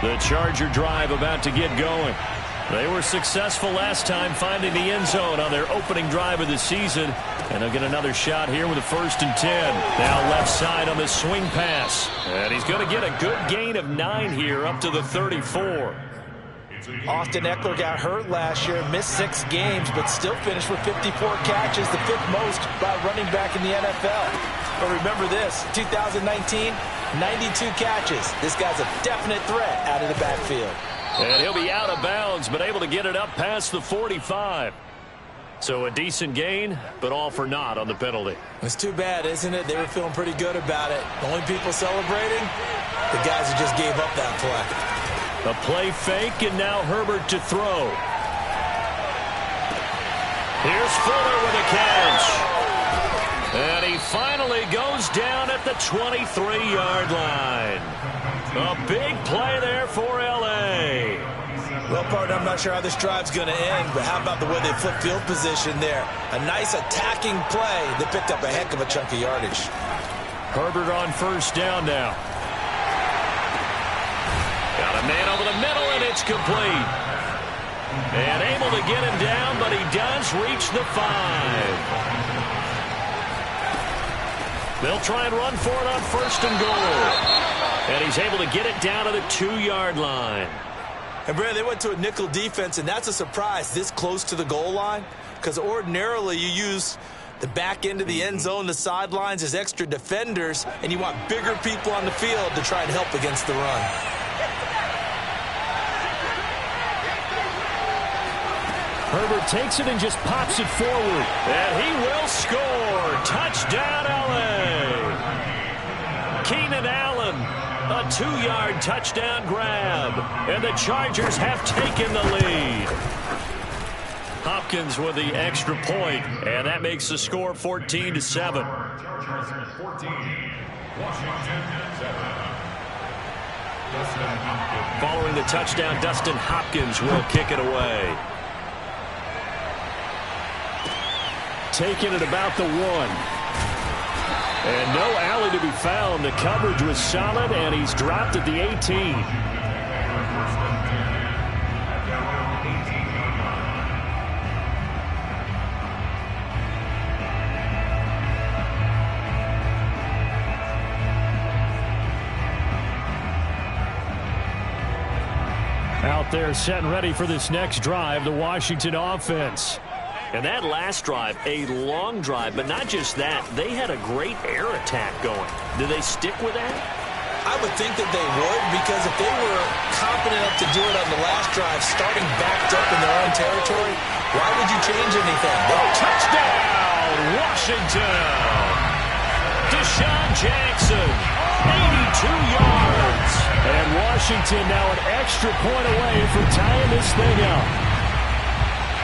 The Charger drive about to get going. They were successful last time finding the end zone on their opening drive of the season. And they'll get another shot here with a 1st and 10. Now left side on the swing pass. And he's going to get a good gain of 9 here up to the 34. Austin Eckler got hurt last year, missed 6 games, but still finished with 54 catches, the 5th most by a running back in the NFL. But remember this, 2019, 92 catches. This guy's a definite threat out of the backfield. And he'll be out of bounds, but able to get it up past the 45. So a decent gain, but all for naught on the penalty. It's too bad, isn't it? They were feeling pretty good about it. The only people celebrating, the guys who just gave up that play. A play fake, and now Herbert to throw. Here's Fuller with a catch. And he finally goes down at the 23-yard line. A big play there for L.A. Well, partner, I'm not sure how this drive's going to end, but how about the way they flip field position there? A nice attacking play that picked up a heck of a chunk of yardage. Herbert on 1st down now. Got a man over the middle, and it's complete. And able to get him down, but he does reach the 5. They'll try and run for it on 1st and goal. And he's able to get it down to the 2-yard line. And, Brad, they went to a nickel defense, and that's a surprise this close to the goal line, because ordinarily you use the back end of the end zone, the sidelines as extra defenders, and you want bigger people on the field to try and help against the run. Herbert takes it and just pops it forward. And he will score. Touchdown, L.A. Keenan Allen, a 2-yard touchdown grab. And the Chargers have taken the lead. Hopkins with the extra point, and that makes the score 14-7. Following the touchdown, Dustin Hopkins will kick it away. Taking it about the 1. And no alley to be found. The coverage was solid, and he's dropped at the 18. Out there set and ready for this next drive, the Washington offense. And that last drive, a long drive, but not just that. They had a great air attack going. Do they stick with that? I would think that they would, because if they were confident enough to do it on the last drive, starting backed up in their own territory, why would you change anything? Touchdown, Washington! Deshaun Jackson, 82 yards. And Washington now an extra point away from tying this thing up.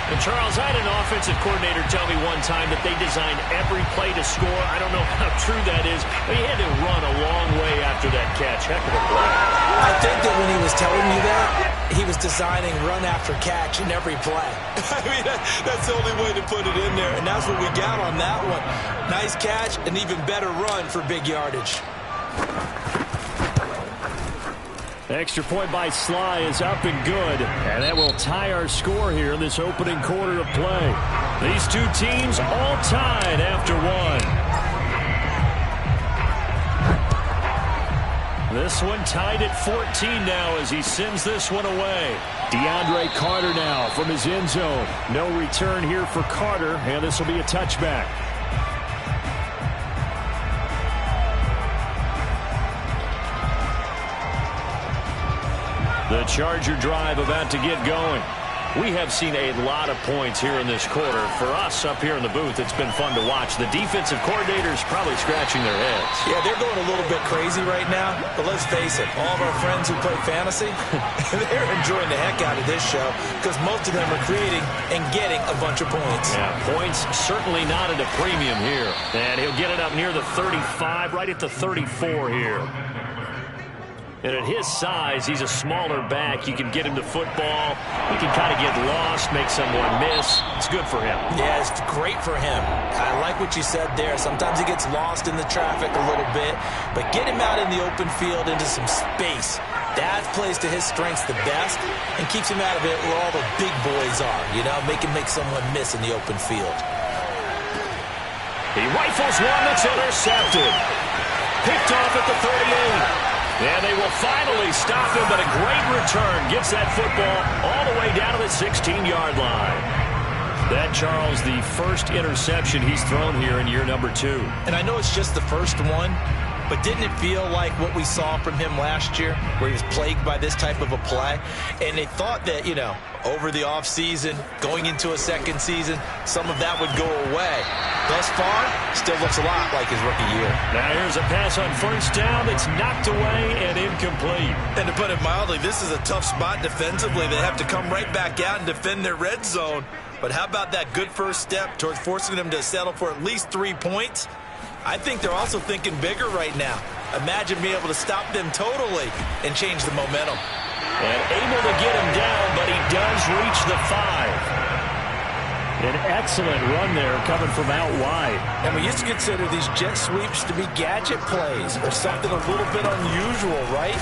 And Charles, I had an offensive coordinator tell me one time that they designed every play to score. I don't know how true that is, but he had to run a long way after that catch. Heck of a play. I think that when he was telling you that, he was designing run after catch in every play. I mean, that's the only way to put it in there, and that's what we got on that one. Nice catch, an even better run for big yardage. Extra point by Sly is up and good. And that will tie our score here in this opening quarter of play. These two teams all tied after 1. This one tied at 14 now as he sends this one away. DeAndre Carter now from his end zone. No return here for Carter, and this will be a touchback. The Charger drive about to get going. We have seen a lot of points here in this quarter. For us up here in the booth, it's been fun to watch. The defensive coordinators probably scratching their heads. Yeah, they're going a little bit crazy right now. But let's face it, all of our friends who play fantasy, they're enjoying the heck out of this show because most of them are creating and getting a bunch of points. Yeah, points certainly not at a premium here. And he'll get it up near the 35, right at the 34 here. And at his size, he's a smaller back. You can get him to football. He can kind of get lost, make someone miss. It's good for him. Yeah, it's great for him. I like what you said there. Sometimes he gets lost in the traffic a little bit, but get him out in the open field into some space. That plays to his strengths the best and keeps him out of it where all the big boys are, you know, make someone miss in the open field. He rifles one that's intercepted. Picked off at the 38. And they will finally stop him, but a great return. Gets that football all the way down to the 16-yard line. That, Charles, the first interception he's thrown here in year number 2. And I know it's just the first one, but didn't it feel like what we saw from him last year, where he was plagued by this type of a play? And they thought that, you know, over the offseason, going into a second season, some of that would go away. Thus far, still looks a lot like his rookie year. Now here's a pass on first down that's knocked away and incomplete. And to put it mildly, this is a tough spot defensively. They have to come right back out and defend their red zone. But how about that good first step towards forcing them to settle for at least 3 points? I think they're also thinking bigger right now. Imagine being able to stop them totally and change the momentum. And able to get him down, but he does reach the 5. An excellent run there coming from out wide. And we used to consider these jet sweeps to be gadget plays or something a little bit unusual, right?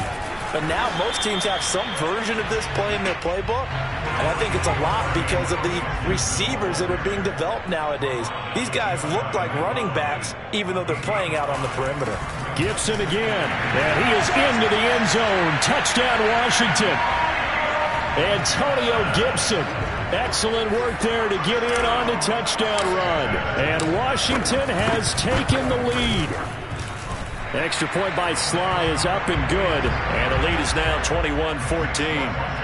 But now most teams have some version of this play in their playbook. And I think it's a lot because of the receivers that are being developed nowadays. These guys look like running backs, even though they're playing out on the perimeter. Gibson again. And he is into the end zone. Touchdown, Washington. Antonio Gibson. Excellent work there to get in on the touchdown run. And Washington has taken the lead. Extra point by Sly is up and good. And the lead is now 21-14.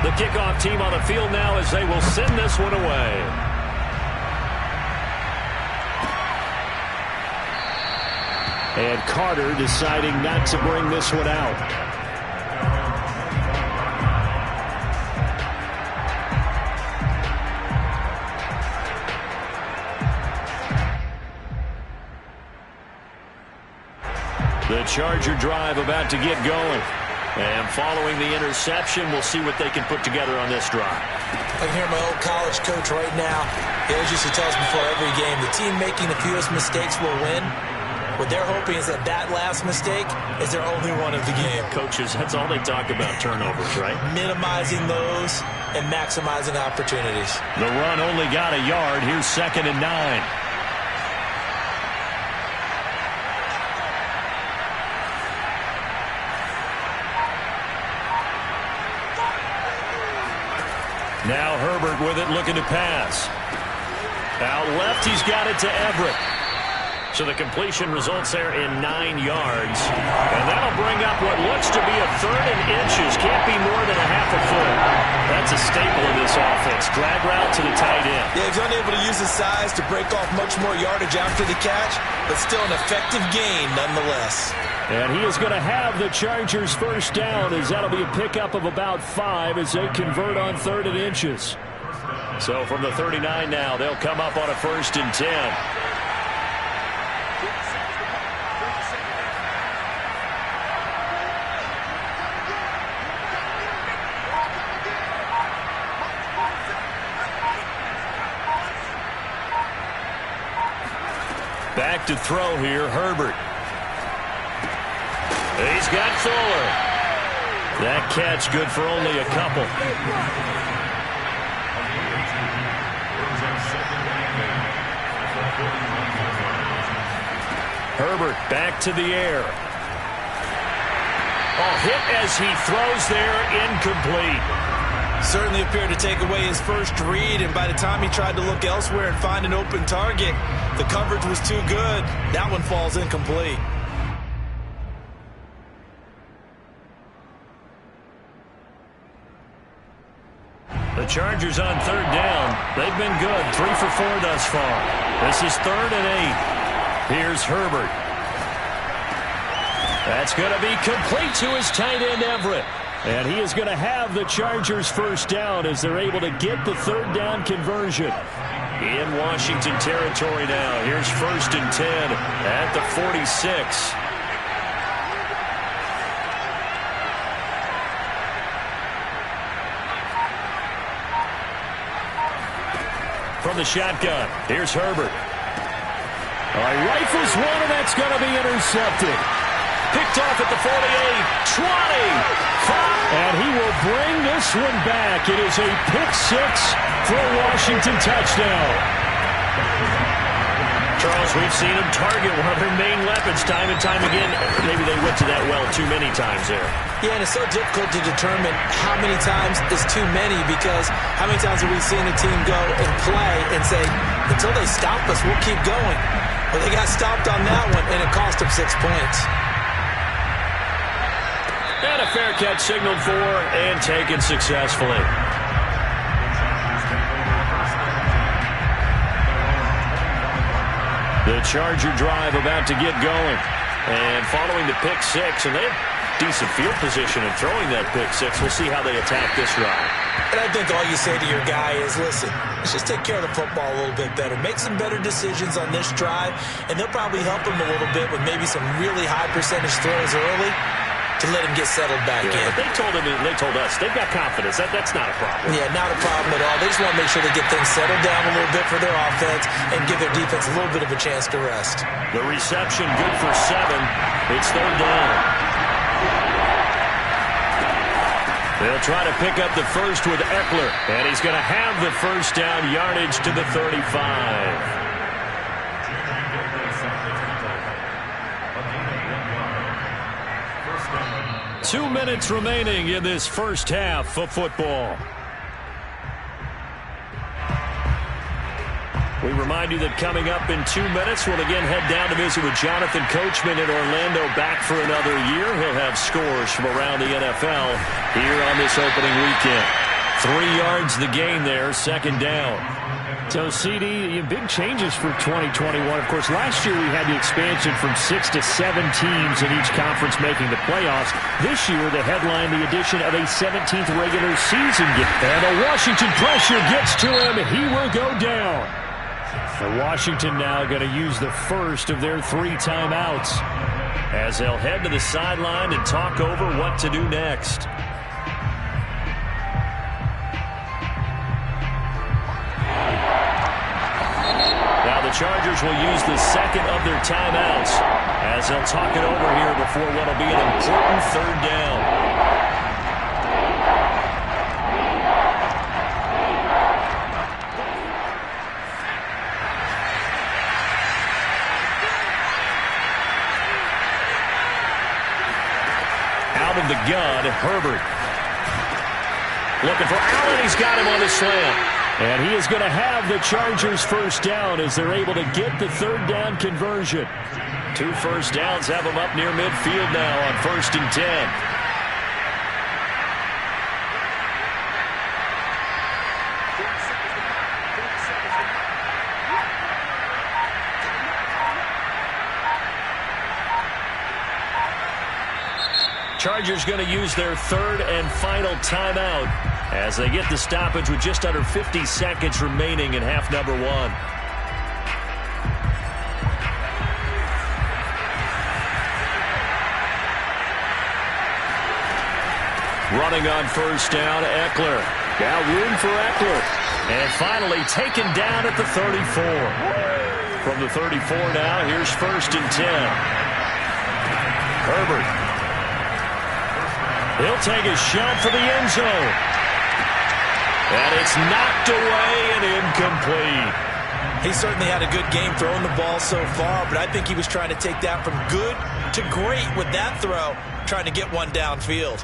The kickoff team on the field now as they will send this one away. And Carter deciding not to bring this one out. The Charger drive about to get going. And following the interception, we'll see what they can put together on this drive. I can hear my old college coach right now. He always used to tell us before every game, the team making the fewest mistakes will win. What they're hoping is that last mistake is their only one of the game. Coaches, that's all they talk about, turnovers, right? Minimizing those and maximizing opportunities. The run only got a yard. Here's 2nd and 9. Now Herbert with it, looking to pass. Out left, he's got it to Everett. So the completion results there in 9 yards. And that'll bring up what looks to be a 3rd and inches. Can't be more than a half a foot. That's a staple of this offense. Drag route to the tight end. Yeah, he's unable to use his size to break off much more yardage after the catch, but still an effective gain nonetheless. And he is going to have the Chargers first down, as that'll be a pickup of about 5 as they convert on 3rd and inches. So from the 39 now, they'll come up on a 1st and 10. Back to throw here, Herbert. He's got Fuller. That catch good for only a couple. Herbert back to the air. Oh, hit as he throws there, incomplete. Certainly appeared to take away his first read, and by the time he tried to look elsewhere and find an open target, the coverage was too good. That one falls incomplete. The Chargers on 3rd down. They've been good, 3 for 4 thus far. This is 3rd and 8. Here's Herbert. That's going to be complete to his tight end, Everett. And he is going to have the Chargers first down as they're able to get the 3rd down conversion. In Washington territory now. Here's 1st and 10 at the 46. From the shotgun, here's Herbert. Rifles one, and that's going to be intercepted. Picked off at the 48, 20, 5. And he will bring this one back. It is a pick 6 for a Washington touchdown. Charles, we've seen him target one of their main weapons time and time again. Maybe they went to that well too many times there. Yeah, and it's so difficult to determine how many times is too many, because how many times have we seen a team go and play and say, until they stop us, we'll keep going. Well, they got stopped on that one, and it cost them 6 points. And a fair catch signaled for and taken successfully. The Charger drive about to get going. And following the pick 6, and they have decent field position in throwing that pick 6. We'll see how they attack this drive. And I think all you say to your guy is, listen, let's just take care of the football a little bit better. Make some better decisions on this drive, and they'll probably help him a little bit with maybe some really high percentage throws early to let him get settled back in. But they told us, they've got confidence. That's not a problem. Yeah, not a problem at all. They just want to make sure they get things settled down a little bit for their offense and give their defense a little bit of a chance to rest. The reception good for 7. It's 3rd down. They'll try to pick up the first with Eckler, and he's going to have the first down yardage to the 35. 2 minutes remaining in this first half of football. We remind you that coming up in 2 minutes, we'll again head down to visit with Jonathan Coachman in Orlando, back for another year. He'll have scores from around the NFL here on this opening weekend. 3 yards the gain there, 2nd down. So, CD, big changes for 2021. Of course, last year we had the expansion from 6 to 7 teams in each conference making the playoffs. This year, the headline, the addition of a 17th regular season game. And the Washington pressure gets to him. He will go down. And Washington now going to use the first of their 3 timeouts as they'll head to the sideline and talk over what to do next. The Chargers will use the 2nd of their timeouts as they'll talk it over here before what will be an important 3rd down. Out of the gun, Herbert. Looking for Allen. He's got him on the slant. And he is going to have the Chargers first down as they're able to get the 3rd down conversion. 2 first downs have them up near midfield now on 1st and 10. Chargers going to use their 3rd and final timeout as they get the stoppage with just under 50 seconds remaining in half number 1. Running on 1st down, Eckler. Got room for Eckler. And finally taken down at the 34. From the 34 now, here's 1st and 10. Herbert. He'll take a shot for the end zone. And it's knocked away and incomplete. He certainly had a good game throwing the ball so far, but I think he was trying to take that from good to great with that throw, trying to get one downfield.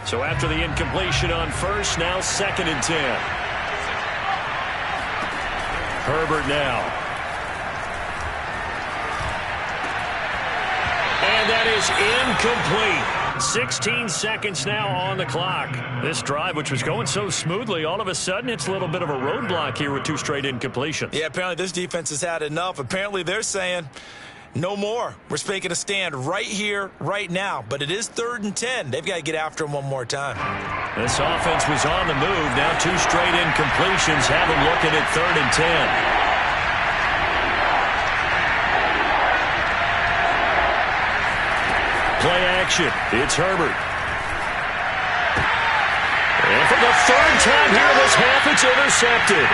So after the incompletion on 1st, now 2nd and 10. Herbert now. And that that is incomplete. 16 seconds now on the clock. This drive, which was going so smoothly, all of a sudden it's a little bit of a roadblock here with 2 straight incompletions. Yeah, apparently this defense has had enough. Apparently they're saying no more. We're making a stand right here, right now. But it is 3rd and 10. They've got to get after him one more time. This offense was on the move. Now 2 straight incompletions have them looking at 3rd and 10. Play action. It's Herbert. And for the 3rd time here this half, it's intercepted.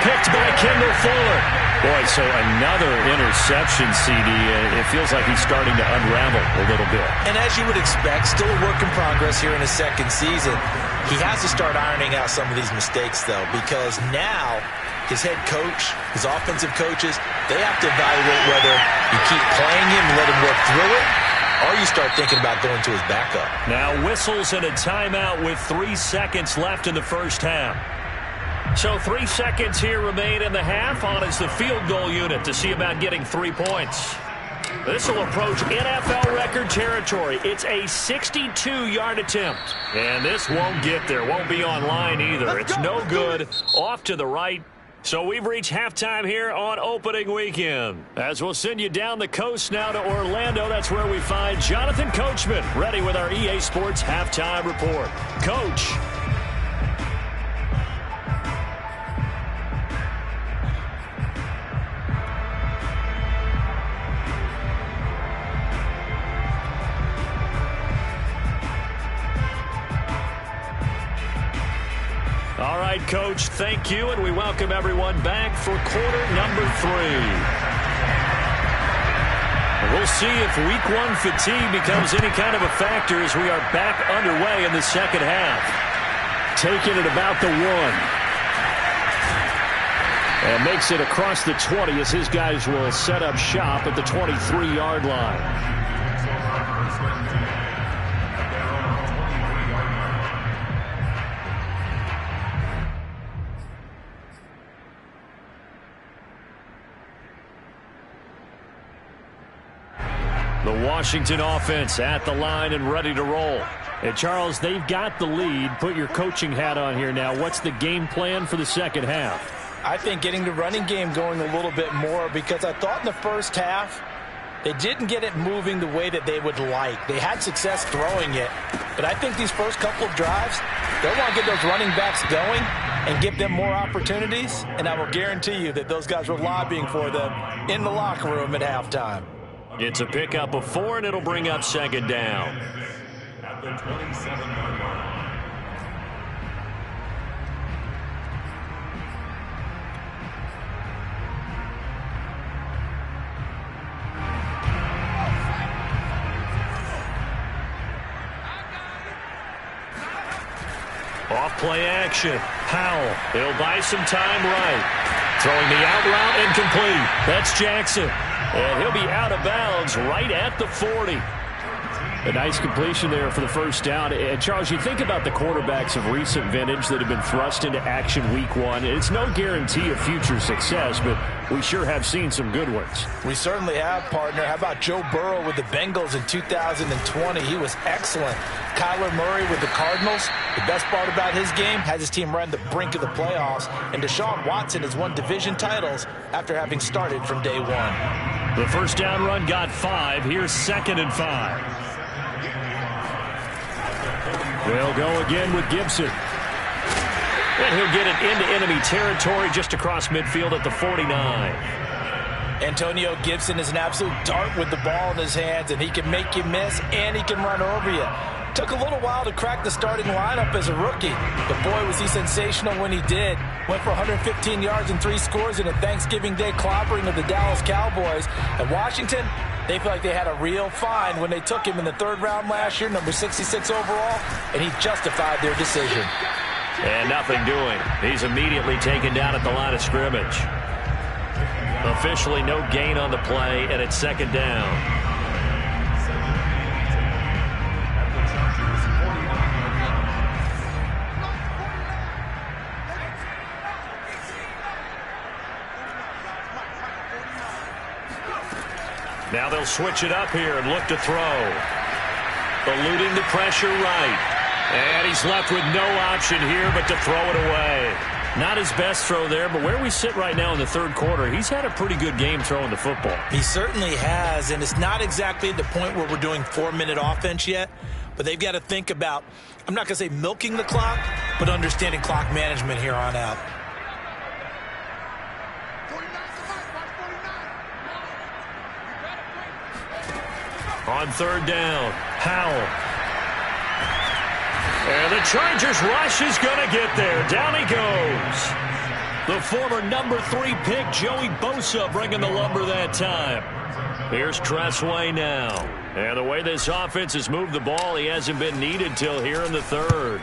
Picked by Kendall Fuller. Boy, so another interception, CD. It feels like he's starting to unravel a little bit. And as you would expect, still a work in progress here in his 2nd season. He has to start ironing out some of these mistakes, though, because now his head coach, his offensive coaches, they have to evaluate whether you keep playing him and let him work through it, or you start thinking about going to his backup. Now whistles and a timeout with 3 seconds left in the first half. So 3 seconds here remain in the half. On is the field goal unit to see about getting 3 points. This will approach NFL record territory. It's a 62-yard attempt. And this won't get there. Won't be online either. It's no good. Off to the right. So we've reached halftime here on opening weekend. As we'll send you down the coast now to Orlando, that's where we find Jonathan Coachman, ready with our EA Sports halftime report. Coach. All right, Coach, thank you, and we welcome everyone back for quarter number 3. We'll see if week 1 fatigue becomes any kind of a factor as we are back underway in the second half. Taking it about the 1. And makes it across the 20 as his guys will set up shop at the 23-yard line. The Washington offense at the line and ready to roll. And Charles, they've got the lead. Put your coaching hat on here now. What's the game plan for the second half? I think getting the running game going a little bit more, because I thought in the first half they didn't get it moving the way that they would like. They had success throwing it, but I think these first couple of drives, they'll want to get those running backs going and give them more opportunities, and I will guarantee you that those guys were lobbying for them in the locker room at halftime. It's a pickup of 4, and it'll bring up second down. At the 27-yard line. Off play action. Powell. He'll buy some time right. Throwing the out route and complete. That's Jackson. And he'll be out of bounds right at the 40. A nice completion there for the first down. And Charles, you think about the quarterbacks of recent vintage that have been thrust into action week 1. It's no guarantee of future success, but we sure have seen some good ones. We certainly have, partner. How about Joe Burrow with the Bengals in 2020? He was excellent. Kyler Murray with the Cardinals. The best part about his game, has his team right on the brink of the playoffs. And Deshaun Watson has won division titles after having started from day 1. The first down run got 5. Here's 2nd and 5. They'll go again with Gibson. And he'll get it into enemy territory just across midfield at the 49. Antonio Gibson is an absolute dart with the ball in his hands, and he can make you miss, and he can run over you. Took a little while to crack the starting lineup as a rookie, but boy, was he sensational when he did. Went for 115 yards and 3 scores in a Thanksgiving Day clobbering of the Dallas Cowboys. And Washington, they feel like they had a real find when they took him in the 3rd round last year, number 66 overall, and he justified their decision. And nothing doing. He's immediately taken down at the line of scrimmage. Officially no gain on the play, and it's 2nd down. Now they'll switch it up here and look to throw. Eluding the pressure right. And he's left with no option here but to throw it away. Not his best throw there, but where we sit right now in the third quarter, he's had a pretty good game throwing the football. He certainly has, and it's not exactly at the point where we're doing 4-minute offense yet, but they've got to think about, I'm not going to say milking the clock, but understanding clock management here on out. On third down, Howell. And the Chargers rush is going to get there. Down he goes. The former number 3 pick, Joey Bosa, bringing the lumber that time. Here's Tressway now. And the way this offense has moved the ball, he hasn't been needed till here in the third.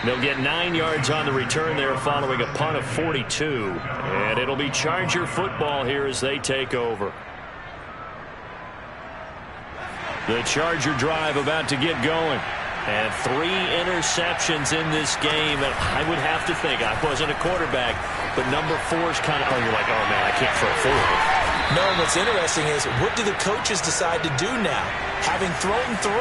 They'll get 9 yards on the return there following a punt of 42. And it'll be Charger football here as they take over. The Charger drive about to get going. And 3 interceptions in this game. And I would have to think, I wasn't a quarterback, but number 4 is kind of, you're like, oh, man, I can't throw 4. No, what's interesting is, what do the coaches decide to do now? Having thrown 3,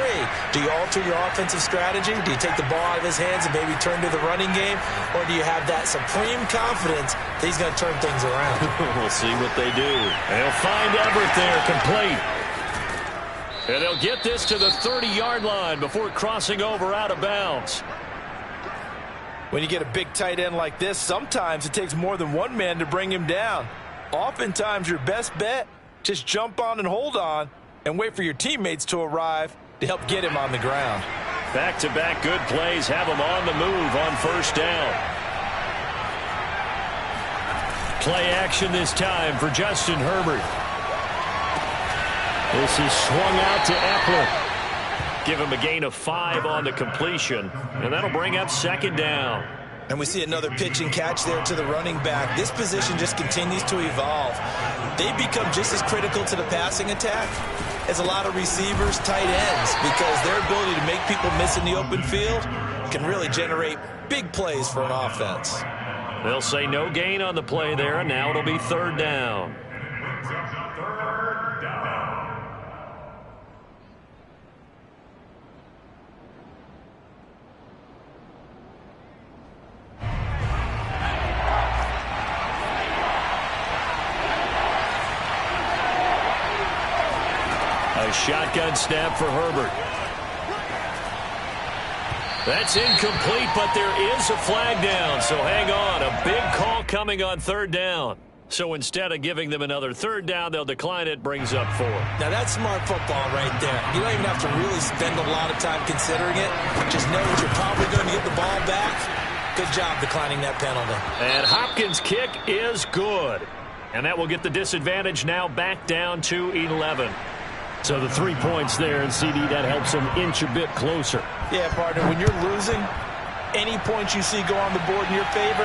do you alter your offensive strategy? Do you take the ball out of his hands and maybe turn to the running game? Or do you have that supreme confidence that he's going to turn things around? We'll see what they do. They'll find Everett there, complete. And they'll get this to the 30-yard line before crossing over out of bounds. When you get a big tight end like this, sometimes it takes more than one man to bring him down. Oftentimes, your best bet, just jump on and hold on and wait for your teammates to arrive to help get him on the ground. Back-to-back good plays have him on the move on first down. Play action this time for Justin Herbert. This is swung out to Eckler. Give him a gain of 5 on the completion, and that'll bring up second down. And we see another pitch and catch there to the running back. This position just continues to evolve. They become just as critical to the passing attack as a lot of receivers, tight ends, because their ability to make people miss in the open field can really generate big plays for an offense. They'll say no gain on the play there, and now it'll be third down. A shotgun snap for Herbert. That's incomplete, but there is a flag down, so hang on. A big call coming on third down. So instead of giving them another third down, they'll decline it, brings up 4. Now that's smart football right there. You don't even have to really spend a lot of time considering it. Just know that you're probably going to get the ball back. Good job declining that penalty. And Hopkins' kick is good. And that will get the disadvantage now back down to 11. So the 3 points there, and CD, that helps them inch a bit closer. Yeah, partner, when you're losing, any points you see go on the board in your favor,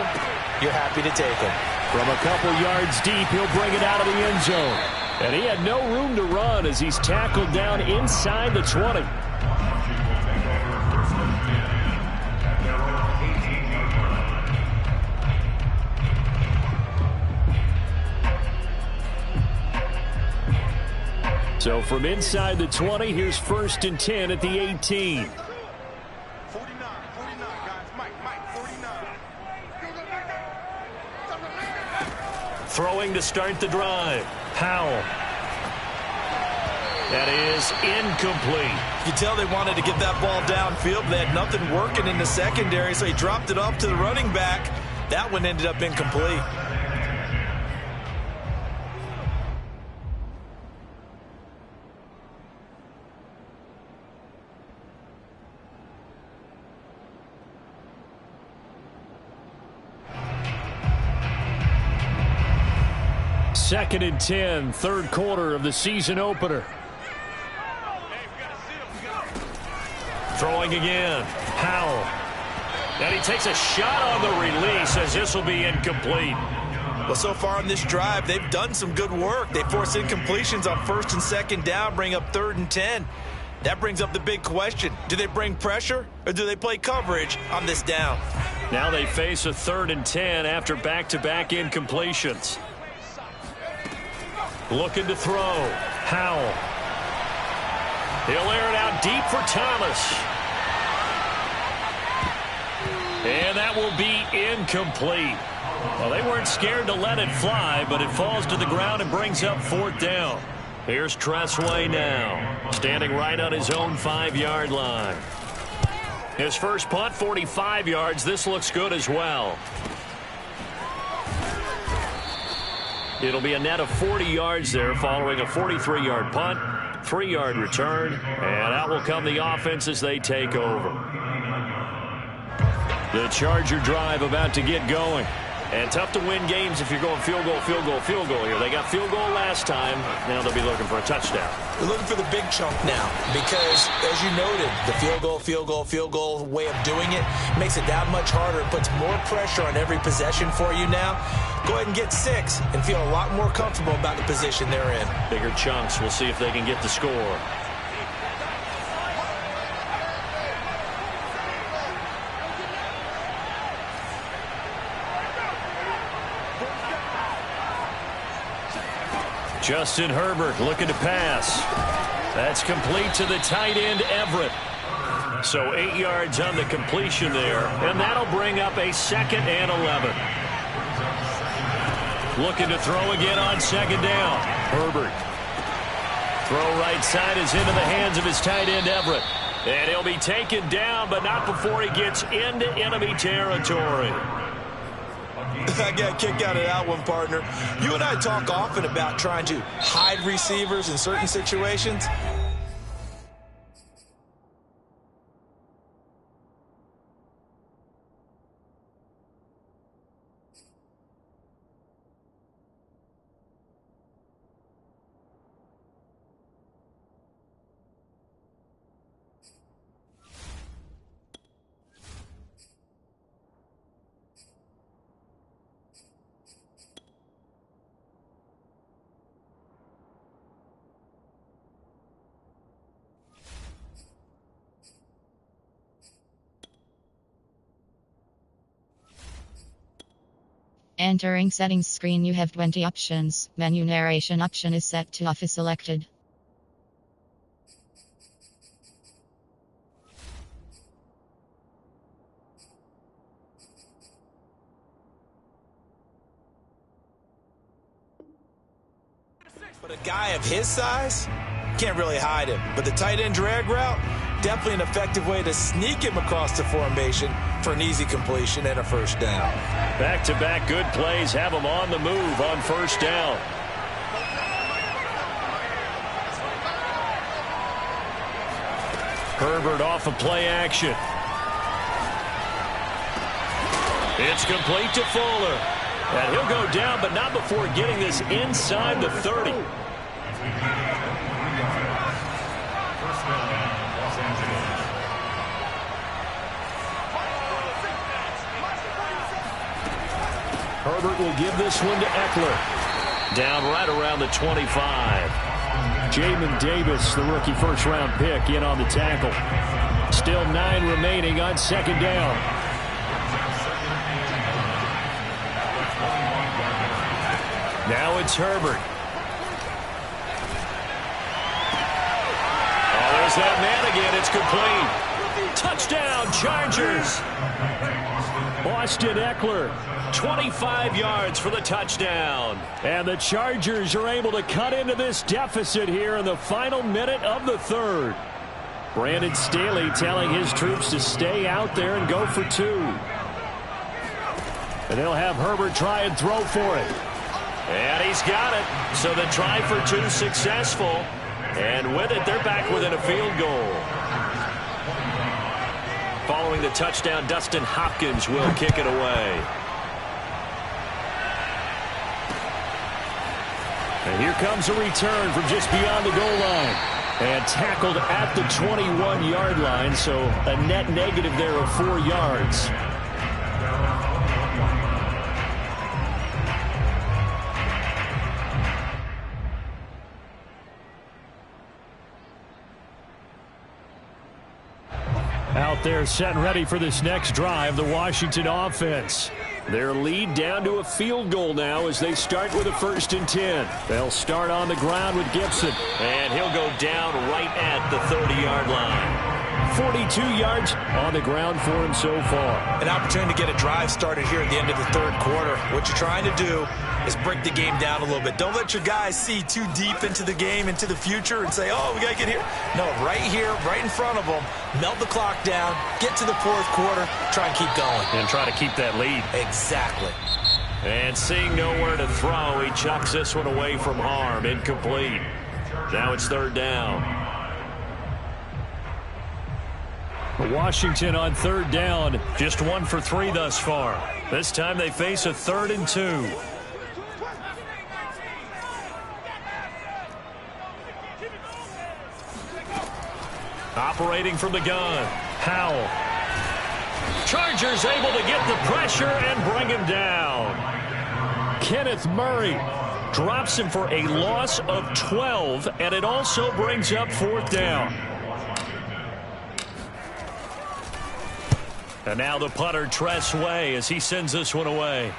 you're happy to take them. From a couple yards deep, he'll bring it out of the end zone. And he had no room to run as he's tackled down inside the 20. So from inside the 20, here's 1st and 10 at the 18. 49, guys. Mike, 49. Throwing to start the drive. Powell. That is incomplete. You tell they wanted to get that ball downfield, but they had nothing working in the secondary, so he dropped it off to the running back. That one ended up incomplete. Second and 10, third quarter of the season opener. Throwing again. Powell. And he takes a shot on the release as this will be incomplete. Well, so far on this drive, they've done some good work. They force incompletions on 1st and 2nd down, bring up 3rd and 10. That brings up the big question. Do they bring pressure or do they play coverage on this down? Now they face a 3rd and 10 after back-to-back incompletions. Looking to throw. Howell. He'll air it out deep for Thomas. And that will be incomplete. Well, they weren't scared to let it fly, but it falls to the ground and brings up 4th down. Here's Tressway now, standing right on his own 5-yard line. His first punt, 45 yards. This looks good as well. It'll be a net of 40 yards there following a 43-yard punt, 3-yard return, and out will come the offense as they take over. The Charger drive about to get going. And tough to win games if you're going field goal, field goal, field goal here. They got field goal last time. Now they'll be looking for a touchdown. They're looking for the big chunk now because, as you noted, the field goal, field goal, field goal way of doing it makes it that much harder. It puts more pressure on every possession for you now. Go ahead and get 6 and feel a lot more comfortable about the position they're in. Bigger chunks. We'll see if they can get the score. Justin Herbert looking to pass. That's complete to the tight end, Everett. So 8 yards on the completion there, and that'll bring up a 2nd and 11. Looking to throw again on 2nd down. Herbert. Throw right side is into the hands of his tight end, Everett. And he'll be taken down, but not before he gets into enemy territory. I got a kick out of that one, partner. You and I talk often about trying to hide receivers in certain situations. Entering settings screen, you have 20 options. Menu narration option is set to off is selected. But a guy of his size, can't really hide him. But the tight end drag route, definitely an effective way to sneak him across the formation for an easy completion and a 1st down. Back-to-back good plays have him on the move on 1st down. Herbert off of play action. It's complete to Fuller. And he'll go down, but not before getting this inside the 30. Herbert will give this one to Eckler. Down right around the 25. Jamin Davis, the rookie 1st-round pick, in on the tackle. Still 9 remaining on 2nd down. Now it's Herbert. Oh, there's that man again. It's complete. Touchdown, Chargers. Austin Eckler, 25 yards for the touchdown. And the Chargers are able to cut into this deficit here in the final minute of the 3rd. Brandon Staley telling his troops to stay out there and go for 2. And they'll have Herbert try and throw for it. And he's got it. So the try for 2 successful. And with it, they're back within a field goal. Following the touchdown, Dustin Hopkins will kick it away. And here comes a return from just beyond the goal line. And tackled at the 21-yard line, so a net negative there of 4 yards. there set and ready for this next drive, the Washington offense. Their lead down to a field goal now as they start with a 1st and 10. They'll start on the ground with Gibson. And he'll go down right at the 30-yard line. 42 yards on the ground for him so far. An opportunity to get a drive started here at the end of the 3rd quarter. What you're trying to do is break the game down a little bit. Don't let your guys see too deep into the game, into the future, and say, oh, we got to get here. No, right here, right in front of them, melt the clock down, get to the 4th quarter, try and keep going. And try to keep that lead. Exactly. And seeing nowhere to throw, he chucks this one away from harm. Incomplete. Now it's 3rd down. Washington on 3rd down. Just 1 for 3 thus far. This time they face a 3rd and 2. Operating from the gun. Howell. Chargers able to get the pressure and bring him down. Kenneth Murray drops him for a loss of 12, and it also brings up 4th down. And now the punter, Tress Way, as he sends this one away.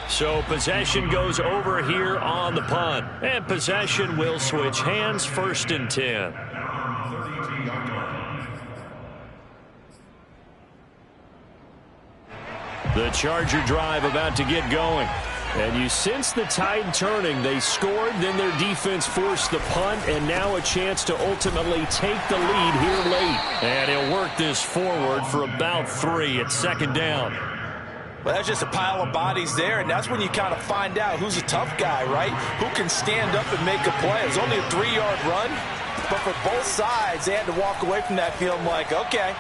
So possession goes over here on the punt. And possession will switch hands, 1st and 10. The Charger drive about to get going. And you sense the tide turning. They scored, then their defense forced the punt, and now a chance to ultimately take the lead here late. And he'll work this forward for about 3 at 2nd down. Well, that's just a pile of bodies there, and that's when you kind of find out who's a tough guy, right? Who can stand up and make a play. It's only a 3-yard run, but for both sides, they had to walk away from that feeling like, okay,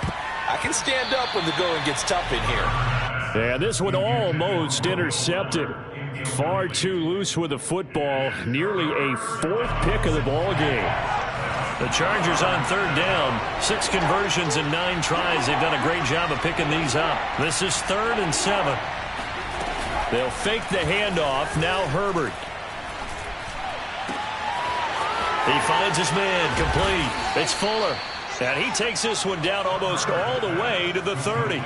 I can stand up when the going gets tough in here. Yeah, this one almost intercepted. Far too loose with the football. Nearly a 4th pick of the ball game. The Chargers on 3rd down. 6 conversions and 9 tries. They've done a great job of picking these up. This is 3rd and 7. They'll fake the handoff. Now Herbert. He finds his man. Complete. It's Fuller. And he takes this one down almost all the way to the 30.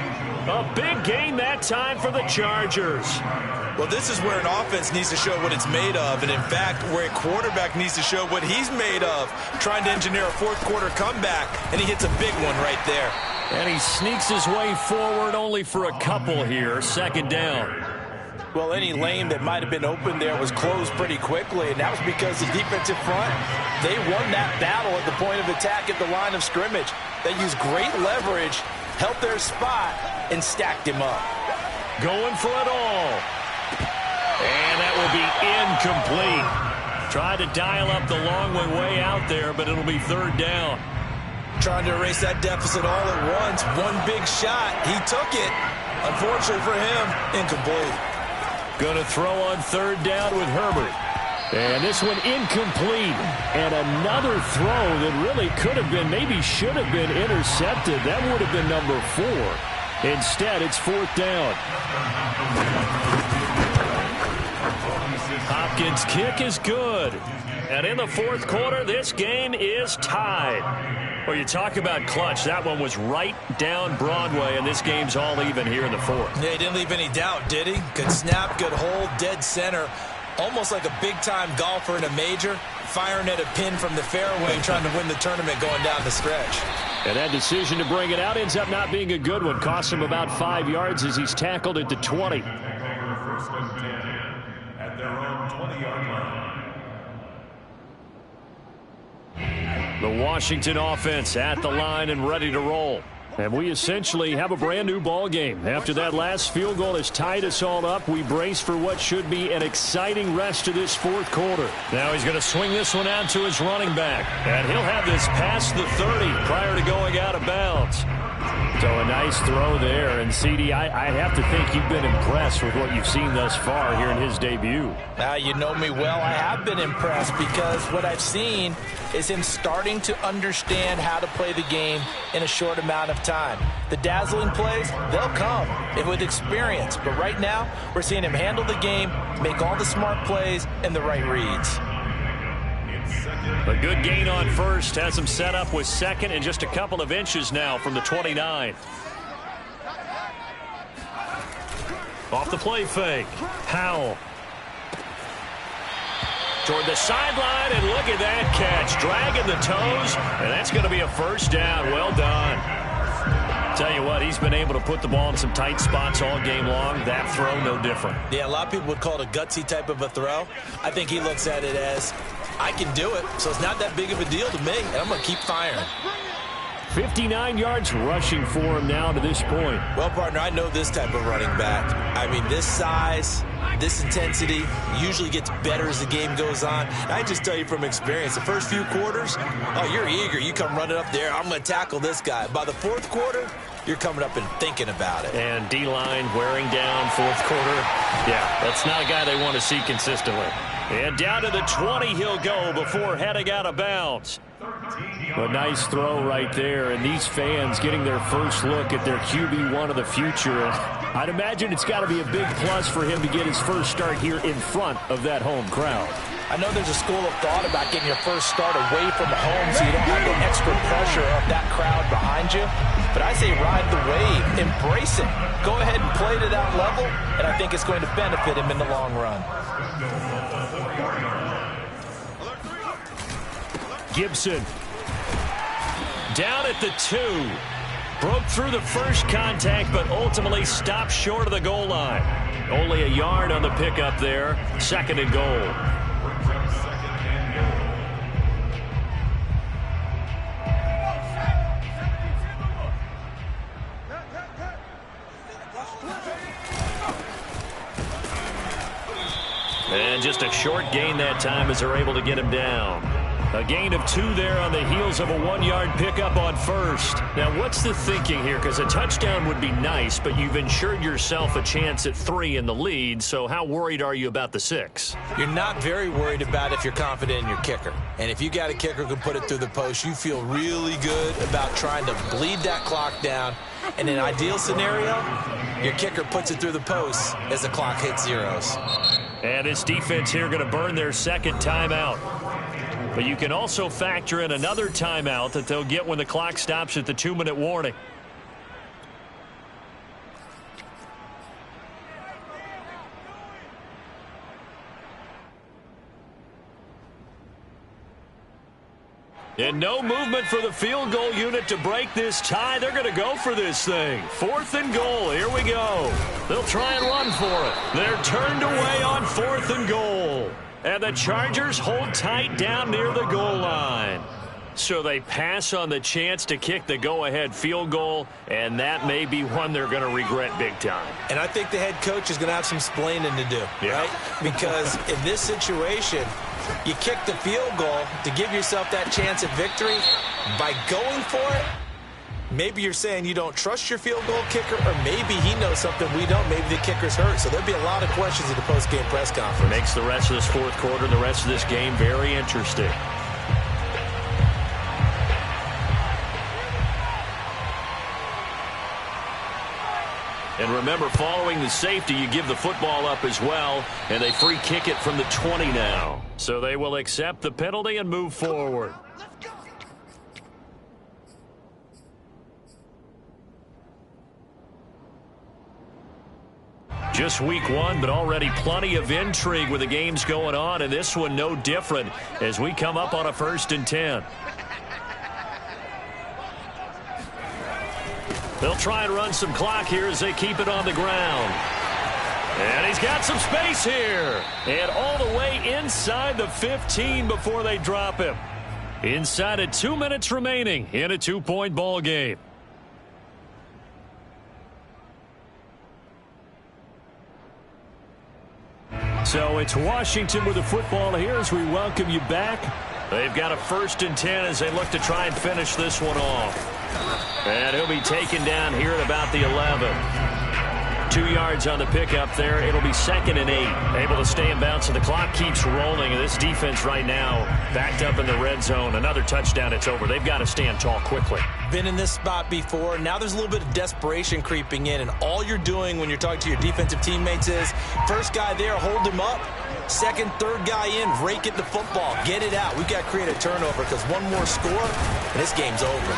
A big gain that time for the Chargers. Well, this is where an offense needs to show what it's made of, and in fact, where a quarterback needs to show what he's made of, trying to engineer a 4th quarter comeback, and he hits a big one right there. And he sneaks his way forward only for a couple here, 2nd down. Well, any lane that might have been open there was closed pretty quickly, and that was because the defensive front, they won that battle at the point of attack at the line of scrimmage. They used great leverage, held their spot, and stacked him up. Going for it all. And that will be incomplete. Tried to dial up the long way out there, but it'll be 3rd down. Trying to erase that deficit all at once. One big shot. He took it. Unfortunately for him, incomplete. Going to throw on 3rd down with Herbert. And this one incomplete. And another throw that really could have been, maybe should have been intercepted. That would have been number 4. Instead, it's 4th down. Hopkins' kick is good. And in the 4th quarter, this game is tied. Well, you talk about clutch. That one was right down Broadway, and this game's all even here in the 4th. Yeah, he didn't leave any doubt, did he? Good snap, good hold, dead center. Almost like a big-time golfer in a major, firing at a pin from the fairway, trying to win the tournament going down the stretch. And that decision to bring it out ends up not being a good one. Costs him about 5 yards as he's tackled at the 20. First and 10 at their own 20-yard line. The Washington offense at the line and ready to roll. And we essentially have a brand new ball game. After that last field goal has tied us all up, we brace for what should be an exciting rest of this 4th quarter. Now he's going to swing this one out to his running back. And he'll have this past the 30 prior to going out of bounds. So a nice throw there. And, CD, I have to think you've been impressed with what you've seen thus far here in his debut. Now, you know me well. I have been impressed because what I've seen is him starting to understand how to play the game in a short amount of time. The dazzling plays, they'll come with experience. But right now, we're seeing him handle the game, make all the smart plays, and the right reads. A good gain on first has him set up with second and just a couple of inches now from the 29. Off the play fake. Howell. Toward the sideline, and look at that catch. Dragging the toes, and that's going to be a first down. Well done. Tell you what, he's been able to put the ball in some tight spots all game long. That throw, no different. Yeah, a lot of people would call it a gutsy type of a throw. I think he looks at it as, I can do it, so it's not that big of a deal to me, and I'm going to keep firing. 59 yards rushing for him now to this point. Well, partner, I know this type of running back. I mean, this size, this intensity usually gets better as the game goes on. And I just tell you from experience, the first few quarters, oh, you're eager. You come running up there, I'm going to tackle this guy. By the fourth quarter, you're coming up and thinking about it. And D-line wearing down fourth quarter. Yeah, that's not a guy they want to see consistently. And down to the 20 he'll go before heading out of bounds. A nice throw right there, and these fans getting their first look at their QB1 of the future. I'd imagine it's got to be a big plus for him to get his first start here in front of that home crowd. I know there's a school of thought about getting your first start away from home so you don't have the extra pressure of that crowd behind you. But I say ride the wave, embrace it. Go ahead and play to that level, and I think it's going to benefit him in the long run. Gibson down at the 2. Broke through the first contact, but ultimately stopped short of the goal line. Only a yard on the pickup there. Second and goal. And just a short gain that time as they're able to get him down. A gain of 2 there on the heels of a 1-yard pickup on first. Now, what's the thinking here? Because a touchdown would be nice, but you've ensured yourself a chance at 3 in the lead, so how worried are you about the 6? You're not very worried about it if you're confident in your kicker. And if you got a kicker who can put it through the post, you feel really good about trying to bleed that clock down. In an ideal scenario, your kicker puts it through the post as the clock hits zeros. And this defense here going to burn their second timeout. But you can also factor in another timeout that they'll get when the clock stops at the 2-minute warning. And no movement for the field goal unit to break this tie. They're going to go for this thing. 4th and goal. Here we go. They'll try and run for it. They're turned away on 4th and goal. And the Chargers hold tight down near the goal line. So they pass on the chance to kick the go-ahead field goal, and that may be one they're going to regret big time. And I think the head coach is going to have some splaining to do, right? Because in this situation, you kick the field goal to give yourself that chance at victory. By going for it, maybe you're saying you don't trust your field goal kicker, or maybe he knows something we don't. Maybe the kicker's hurt. So there'll be a lot of questions at the post-game press conference. Makes the rest of this fourth quarter and the rest of this game very interesting. And remember, following the safety, you give the football up as well, and they free kick it from the 20 now. So they will accept the penalty and move forward. Just week 1, but already plenty of intrigue with the games going on, and this one no different as we come up on a 1st and 10. They'll try and run some clock here as they keep it on the ground. And he's got some space here. And all the way inside the 15 before they drop him. Inside of 2 minutes remaining in a 2-point ball game. So it's Washington with the football here as we welcome you back. They've got a 1st and 10 as they look to try and finish this one off. And he'll be taken down here at about the 11. 2 yards on the pickup there. It'll be 2nd and 8. Able to stay in bounds, so the clock keeps rolling. And this defense right now backed up in the red zone. Another touchdown, it's over. They've got to stand tall quickly. Been in this spot before. Now there's a little bit of desperation creeping in, and all you're doing when you're talking to your defensive teammates is first guy there, hold him up. Second, third guy in, rake at the football. Get it out. We've got to create a turnover because one more score, and this game's over.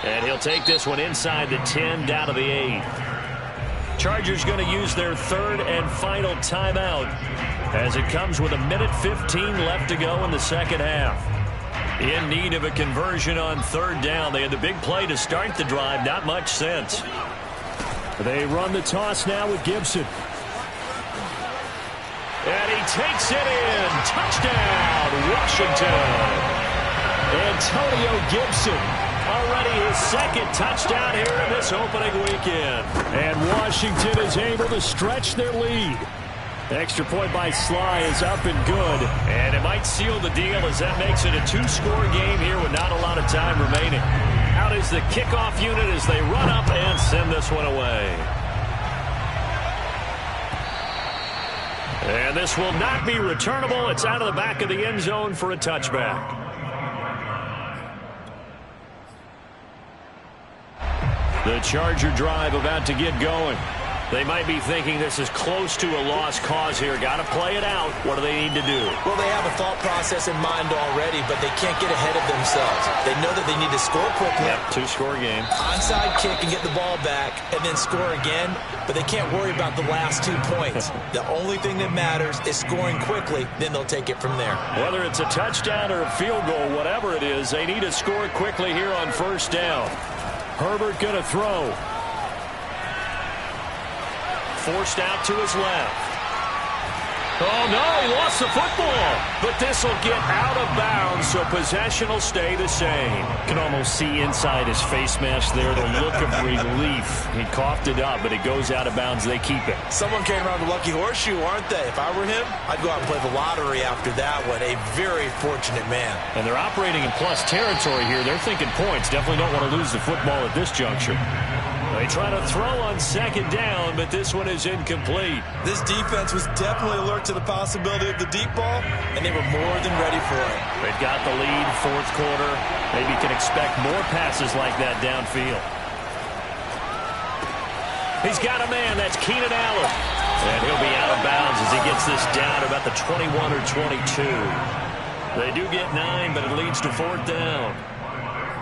And he'll take this one inside the 10, down to the 8. Chargers going to use their 3rd and final timeout as it comes with 1:15 left to go in the second half. In need of a conversion on 3rd down. They had the big play to start the drive. Not much sense. They run the toss now with Gibson. And he takes it in. Touchdown, Washington. Antonio Gibson. Already his 2nd touchdown here in this opening weekend. And Washington is able to stretch their lead. Extra point by Sly is up and good. And it might seal the deal as that makes it a 2-score game here with not a lot of time remaining. Out is the kickoff unit as they run up and send this one away. And this will not be returnable. It's out of the back of the end zone for a touchback. The Charger drive about to get going. They might be thinking this is close to a lost cause here. Got to play it out. What do they need to do? Well, they have a thought process in mind already, but they can't get ahead of themselves. They know that they need to score quickly. Yep, 2-score game. Onside kick and get the ball back and then score again, but they can't worry about the last 2 points. The only thing that matters is scoring quickly, then they'll take it from there. Whether it's a touchdown or a field goal, whatever it is, they need to score quickly here on 1st down. Herbert going to throw. Forced out to his left. Oh, no, he lost the football. But this will get out of bounds, so possession will stay the same. Can almost see inside his face mask there, the look of relief. He coughed it up, but it goes out of bounds. They keep it. Someone came around the lucky horseshoe, aren't they? If I were him, I'd go out and play the lottery after that one. A very fortunate man. And they're operating in plus territory here. They're thinking points. Definitely don't want to lose the football at this juncture. They try to throw on 2nd down, but this one is incomplete. This defense was definitely alert to the possibility of the deep ball, and they were more than ready for it. They've got the lead, 4th quarter. Maybe can expect more passes like that downfield. He's got a man. That's Keenan Allen. And he'll be out of bounds as he gets this down about the 21 or 22. They do get 9, but it leads to 4th down.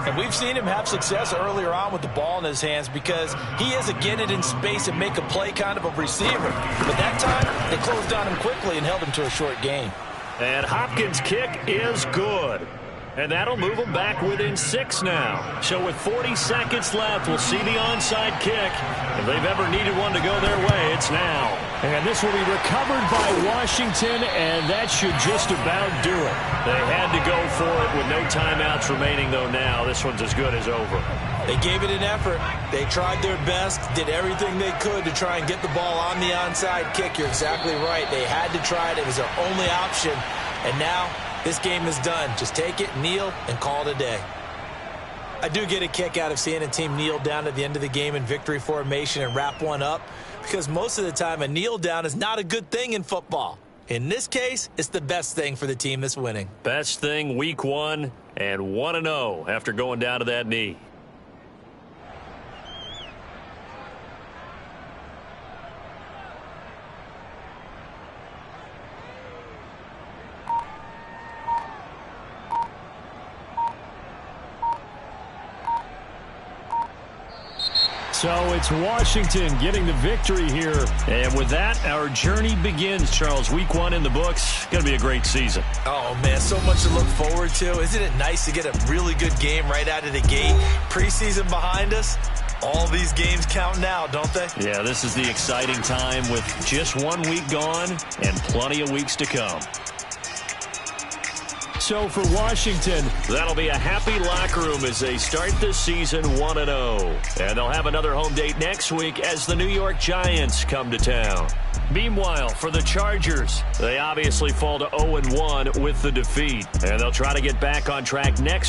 And we've seen him have success earlier on with the ball in his hands because he is a get it in space and make a play kind of a receiver. But that time, they closed on him quickly and held him to a short gain. And Hopkins' kick is good. And that'll move them back within 6 now. So with 40 seconds left, we'll see the onside kick. If they've ever needed one to go their way, it's now. And this will be recovered by Washington, and that should just about do it. They had to go for it with no timeouts remaining, though now. This one's as good as over. They gave it an effort. They tried their best, did everything they could to try and get the ball on the onside kick. You're exactly right. They had to try it. It was their only option. And now this game is done. Just take it, kneel, and call it a day. I do get a kick out of seeing a team kneel down at the end of the game in victory formation and wrap one up because most of the time a kneel down is not a good thing in football. In this case, it's the best thing for the team that's winning. Best thing week 1 and 1-0 after going down to that knee. So it's Washington getting the victory here. And with that, our journey begins, Charles. Week 1 in the books. Going to be a great season. Oh, man, so much to look forward to. Isn't it nice to get a really good game right out of the gate? Preseason behind us. All these games count now, don't they? Yeah, this is the exciting time with just 1 week gone and plenty of weeks to come. So for Washington, that'll be a happy locker room as they start this season 1-0. And they'll have another home date next week as the New York Giants come to town. Meanwhile, for the Chargers, they obviously fall to 0-1 with the defeat. And they'll try to get back on track next week.